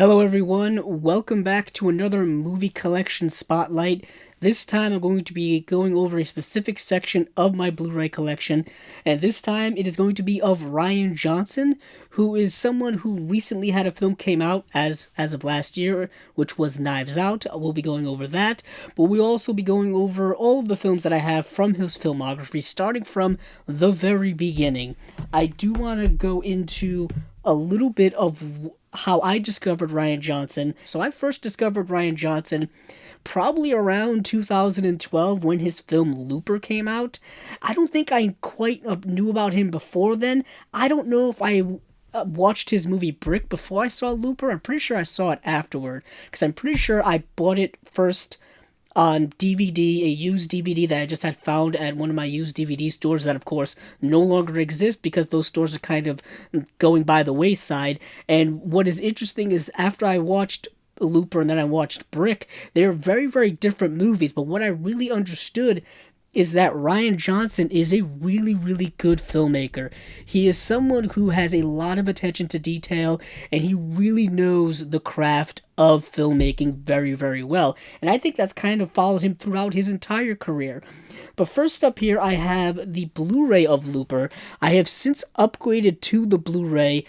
Hello everyone, welcome back to another movie collection spotlight. This time I'm going to be going over a specific section of my Blu-ray collection, and this time it is going to be of Rian Johnson, who is someone who recently had a film came out as of last year, which was Knives Out. We'll be going over that, but we'll also be going over all of the films that I have from his filmography, starting from the very beginning. I do want to go into a little bit of how I discovered Rian Johnson. So I first discovered Rian Johnson probably around 2012 when his film Looper came out. I don't think I quite knew about him before then. I don't know if I watched his movie Brick before I saw Looper. I'm pretty sure I saw it afterward, because I'm pretty sure I bought it first on DVD, a used DVD that I just had found at one of my used DVD stores that, of course, no longer exist because those stores are kind of going by the wayside. And what is interesting is after I watched Looper and then I watched Brick, they are very, very different movies. But what I really understood is that Rian Johnson is a really, really good filmmaker. He is someone who has a lot of attention to detail, and he really knows the craft of filmmaking very, very well. And I think that's kind of followed him throughout his entire career. But first up here, I have the Blu-ray of Looper. I have since upgraded to the Blu-ray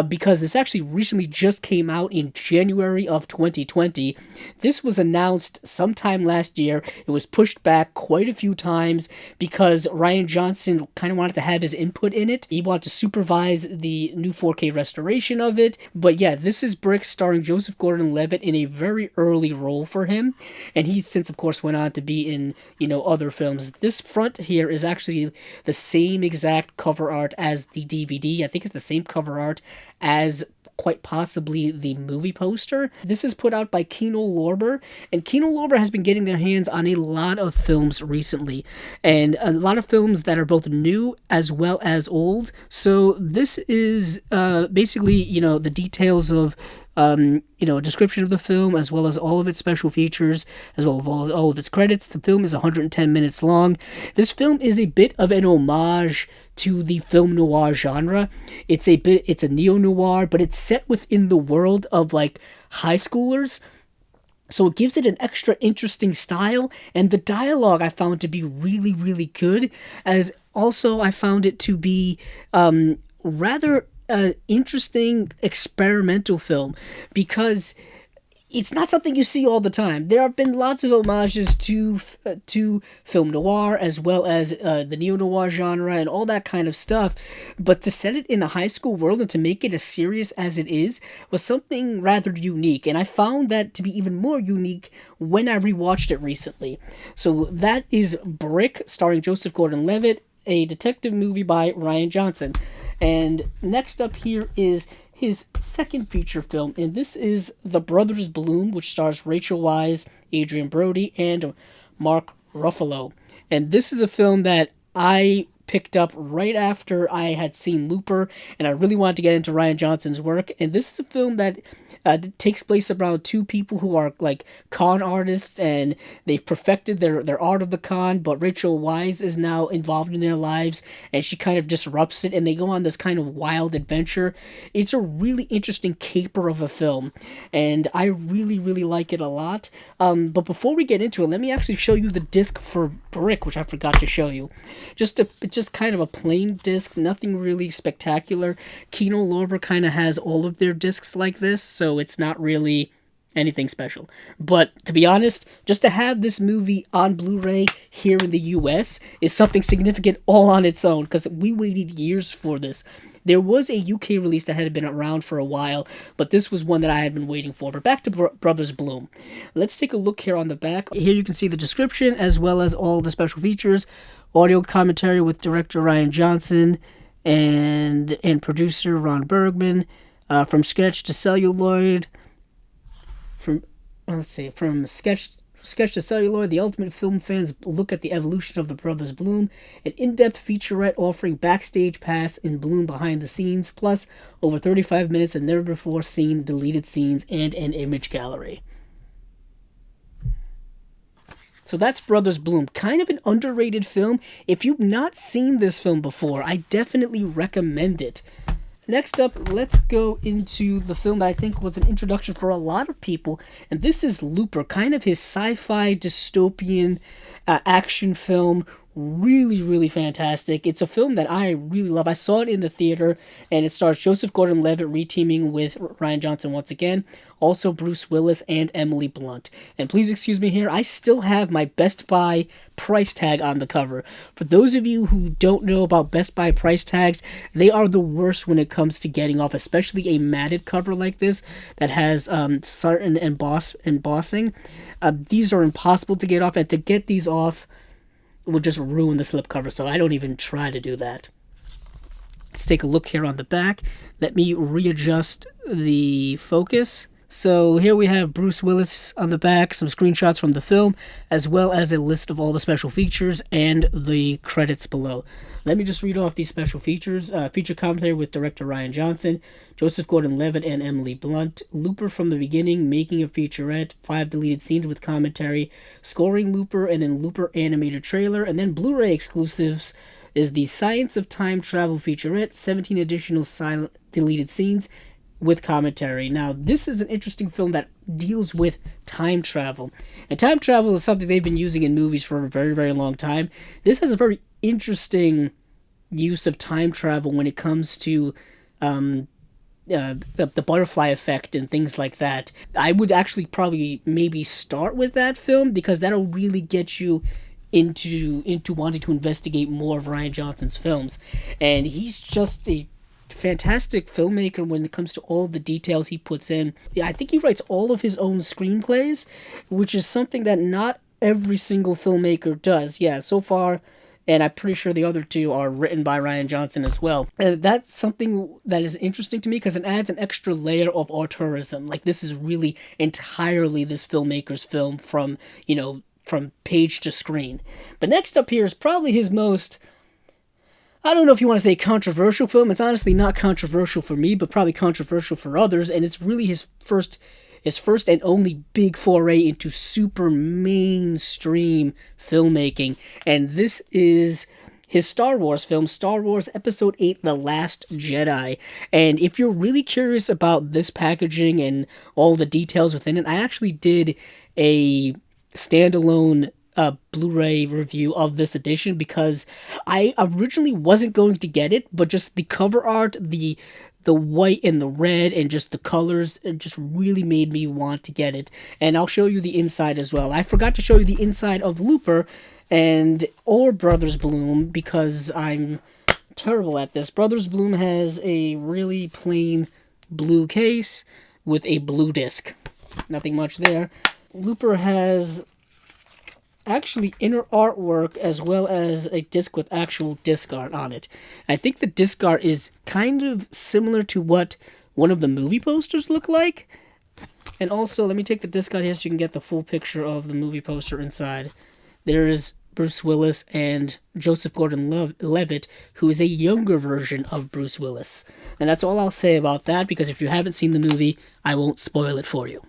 because this actually recently just came out in January of 2020. This was announced sometime last year. It was pushed back quite a few times because Rian Johnson kind of wanted to have his input in it. He wanted to supervise the new 4K restoration of it. But yeah, this is Brick, starring Joseph Gordon-Levitt in a very early role for him. And he since, of course, went on to be in, other films. This front here is actually the same exact cover art as the DVD. I think it's the same cover art as quite possibly the movie poster. This is put out by Kino Lorber, and Kino Lorber has been getting their hands on a lot of films recently, and a lot of films that are both new as well as old. So this is basically, the details of a description of the film, as well as all of its special features, as well as all of its credits. The film is 110 minutes long. This film is a bit of an homage to the film noir genre. It's a neo-noir, but it's set within the world of like high schoolers. So it gives it an extra interesting style, and the dialogue I found to be really, really good, as also I found it to be rather interesting experimental film, because it's not something you see all the time. There have been lots of homages to film noir, as well as the neo-noir genre and all that kind of stuff, but to set it in a high school world and to make it as serious as it is was something rather unique, and I found that to be even more unique when I rewatched it recently. So that is Brick, starring Joseph Gordon-Levitt, a detective movie by Rian Johnson. And next up here is his second feature film, and this is The Brothers Bloom, which stars Rachel Weisz, Adrian Brody, and Mark Ruffalo. And this is a film that I picked up right after I had seen Looper, and I really wanted to get into Rian Johnson's work. And this is a film that takes place around two people who are like con artists, and they've perfected their art of the con, but Rachel Weisz is now involved in their lives, and she kind of disrupts it, and they go on this kind of wild adventure. It's a really interesting caper of a film, and I really, really like it a lot. But before we get into it, let me actually show you the disc for Brick, which I forgot to show you. It's just kind of a plain disc, nothing really spectacular. Kino Lorber kind of has all of their discs like this, so it's not really anything special. But to be honest, just to have this movie on Blu-ray here in the US is something significant all on its own, because we waited years for this. There was a UK release that had been around for a while, but this was one that I had been waiting for. But back to Brothers Bloom. Let's take a look here on the back. Here you can see the description, as well as all the special features. Audio commentary with director Rian Johnson and producer Ron Bergman. From sketch to celluloid. From sketch to celluloid, the ultimate film fans look at the evolution of the Brothers Bloom, an in-depth featurette offering backstage pass in Bloom behind the scenes, plus over 35 minutes of never-before-seen deleted scenes and an image gallery. So that's Brothers Bloom. Kind of an underrated film. If you've not seen this film before, I definitely recommend it. Next up, let's go into the film that I think was an introduction for a lot of people, and this is Looper, kind of his sci-fi dystopian action film. Really, really fantastic. It's a film that I really love. I saw it in the theater, and it stars Joseph Gordon-Levitt reteaming with Rian Johnson once again, also Bruce Willis and Emily Blunt. And please excuse me here, I still have my Best Buy price tag on the cover. For those of you who don't know about Best Buy price tags, they are the worst when it comes to getting off, especially a matted cover like this that has certain embossing. These are impossible to get off, and to get these off would just ruin the slipcover, so I don't even try to do that. Let's take a look here on the back. Let me readjust the focus. So here we have Bruce Willis on the back, some screenshots from the film, as well as a list of all the special features and the credits below. Let me just read off these special features. Feature commentary with director Rian Johnson, Joseph Gordon-Levitt, and Emily Blunt. Looper from the beginning, making a featurette, 5 deleted scenes with commentary, scoring Looper, and then Looper animated trailer, and then Blu-ray exclusives is the Science of Time Travel featurette, 17 additional silent deleted scenes, with commentary. Now, this is an interesting film that deals with time travel. And time travel is something they've been using in movies for a very, very long time. This has a very interesting use of time travel when it comes to the butterfly effect and things like that. I would actually probably maybe start with that film, because that'll really get you into wanting to investigate more of Rian Johnson's films. And he's just a fantastic filmmaker when it comes to all the details he puts in. I think he writes all of his own screenplays, which is something that not every single filmmaker does. Yeah, so far, and I'm pretty sure the other two are written by Rian Johnson as well. And that's something that is interesting to me, because it adds an extra layer of auteurism. Like, this is really entirely this filmmaker's film from page to screen. But next up here is probably his most, I don't know if you want to say controversial film. It's honestly not controversial for me, but probably controversial for others, and it's really his first and only big foray into super mainstream filmmaking, and this is his Star Wars film, Star Wars Episode 8, The Last Jedi. And if you're really curious about this packaging and all the details within it, I actually did a standalone Blu-ray review of this edition, because I originally wasn't going to get it, but just the cover art, the white and the red, and just the colors, it just really made me want to get it. And I'll show you the inside as well. I forgot to show you the inside of Looper or Brothers Bloom, because I'm terrible at this. Brothers Bloom has a really plain blue case with a blue disc. Nothing much there. Looper has actually inner artwork as well as a disc with actual disc art on it. I think the disc art is kind of similar to what one of the movie posters look like. And also, let me take the disc out here so you can get the full picture of the movie poster inside. There's Bruce Willis and Joseph Gordon-Levitt, who is a younger version of Bruce Willis. And that's all I'll say about that, because if you haven't seen the movie, I won't spoil it for you.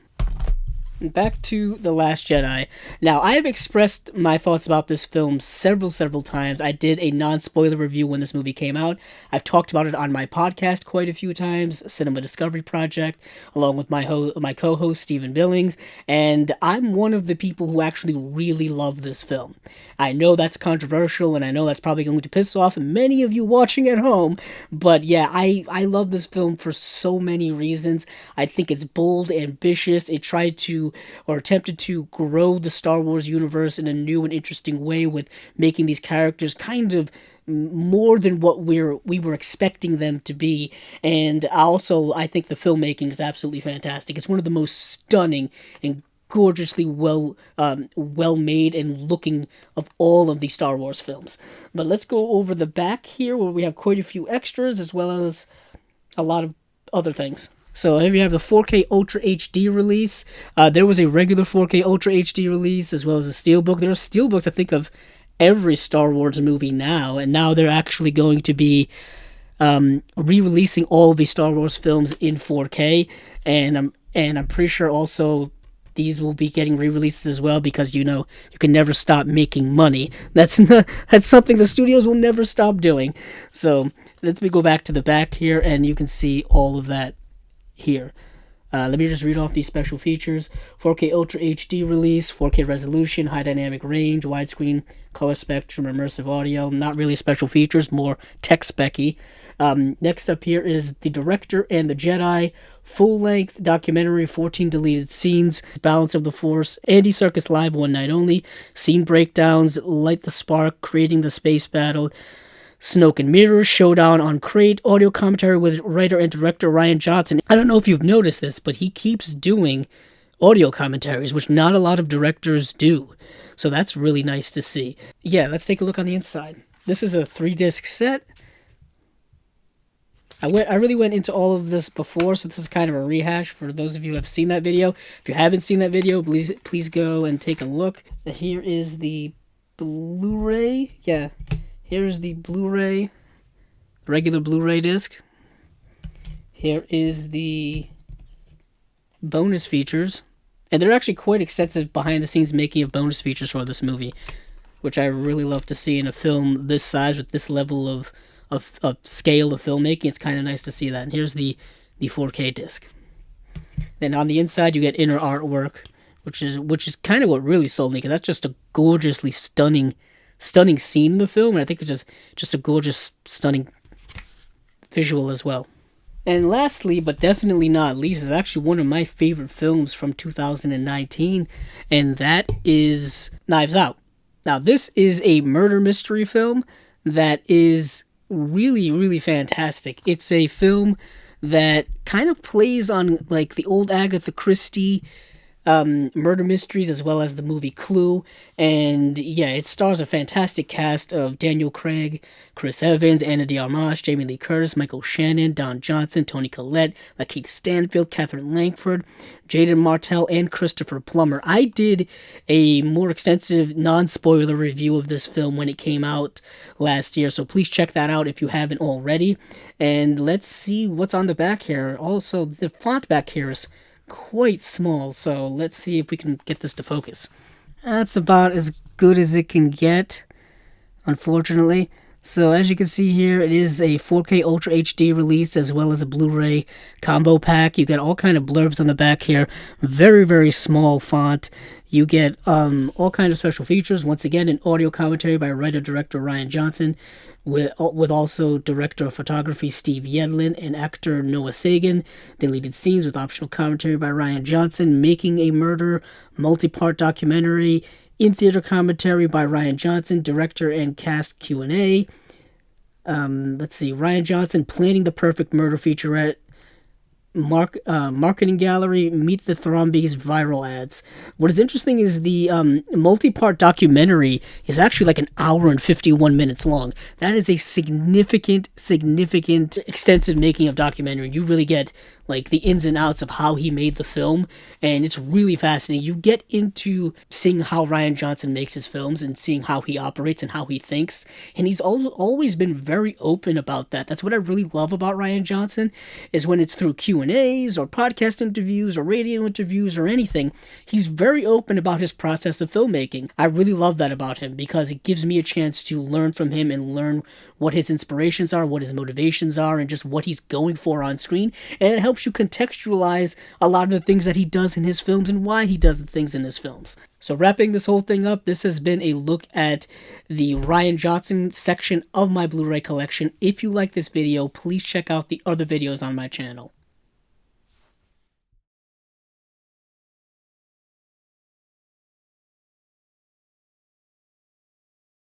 Back to The Last Jedi. Now, I have expressed my thoughts about this film several times. I did a non-spoiler review when this movie came out. I've talked about it on my podcast quite a few times, Cinema Discovery Project, along with my co-host, Stephen Billings, and I'm one of the people who actually really love this film. I know that's controversial, and I know that's probably going to piss off many of you watching at home, but yeah, I love this film for so many reasons. I think it's bold, ambitious. It tried to, or attempted to, grow the Star Wars universe in a new and interesting way, with making these characters kind of more than what we were expecting them to be. And also, I think the filmmaking is absolutely fantastic. It's one of the most stunning and gorgeously well made and looking of all of the Star Wars films. But let's go over the back here, where we have quite a few extras as well as a lot of other things. So here you have the 4K Ultra HD release. There was a regular 4K Ultra HD release as well as a steelbook. There are steelbooks, I think, of every Star Wars movie now, and now they're actually going to be re-releasing all of the Star Wars films in 4K, and I'm pretty sure also these will be getting re-releases as well, because you can never stop making money. That's something the studios will never stop doing. So Let me go back to the back here, and you can see all of that here. Let me just read off these special features. 4K Ultra HD release, 4K resolution, high dynamic range, widescreen, color spectrum, immersive audio. Not really special features, more tech specy. Next up here is The Director and the Jedi, full-length documentary, 14 deleted scenes, Balance of the Force, Andy Serkis Live, one night only, scene breakdowns, Light the Spark, Creating the Space Battle, Snoke and Mirror, Showdown on Crate, audio commentary with writer and director Rian Johnson. I don't know if you've noticed this, but he keeps doing audio commentaries, which not a lot of directors do. So that's really nice to see. Yeah, let's take a look on the inside. This is a 3-disc set. I really went into all of this before, so this is kind of a rehash for those of you who have seen that video. If you haven't seen that video, please go and take a look. Here is the Blu-ray. Yeah. Here's the Blu-ray, regular Blu-ray disc. Here is the bonus features. And they're actually quite extensive behind-the-scenes making of bonus features for this movie, which I really love to see in a film this size with this level of scale of filmmaking. It's kind of nice to see that. And here's the 4K disc. Then on the inside, you get inner artwork, which is kind of what really sold me, because that's just a gorgeously stunning scene in the film, and I think it's just a gorgeous, stunning visual as well. And lastly, but definitely not least, is actually one of my favorite films from 2019, and that is Knives Out. Now, this is a murder mystery film that is really, really fantastic. It's a film that kind of plays on like the old Agatha Christie murder mysteries, as well as the movie Clue. And yeah, it stars a fantastic cast of Daniel Craig, Chris Evans, Anna de Armas, Jamie Lee Curtis, Michael Shannon, Don Johnson, Toni Collette, Lakeith Stanfield, Catherine Langford, Jaden Martell, and Christopher Plummer. I did a more extensive non-spoiler review of this film when it came out last year, so please check that out if you haven't already. And let's see what's on the back here. Also, the font back here is quite small, so let's see if we can get this to focus. That's about as good as it can get, unfortunately. So as you can see here, it is a 4K Ultra HD release as well as a Blu-ray combo pack. You get all kind of blurbs on the back here. Very, very small font. You get all kind of special features. Once again, an audio commentary by writer-director Rian Johnson, with also director of photography Steve Yedlin and actor Noah Sagan. Deleted scenes with optional commentary by Rian Johnson. Making a Murder, multi-part documentary. In-theater commentary by Rian Johnson, director and cast Q&A. Let's see, Rian Johnson, Planning the Perfect Murder featurette. Marketing gallery, Meet the Thrombies viral ads. What is interesting is the multi-part documentary is actually like an hour and 51 minutes long. That is a significant, extensive making of documentary. You really get like the ins and outs of how he made the film, and it's really fascinating. You get into seeing how Rian Johnson makes his films and seeing how he operates and how he thinks, and he's always been very open about that. That's what I really love about Rian Johnson, is when it's through Q&As or podcast interviews or radio interviews or anything, he's very open about his process of filmmaking. I really love that about him, because it gives me a chance to learn from him and learn what his inspirations are, what his motivations are, and just what he's going for on screen, and it helps you contextualize a lot of the things that he does in his films and why he does the things in his films. So wrapping this whole thing up, this has been a look at the Rian Johnson section of my Blu-ray collection. If you like this video, please check out the other videos on my channel.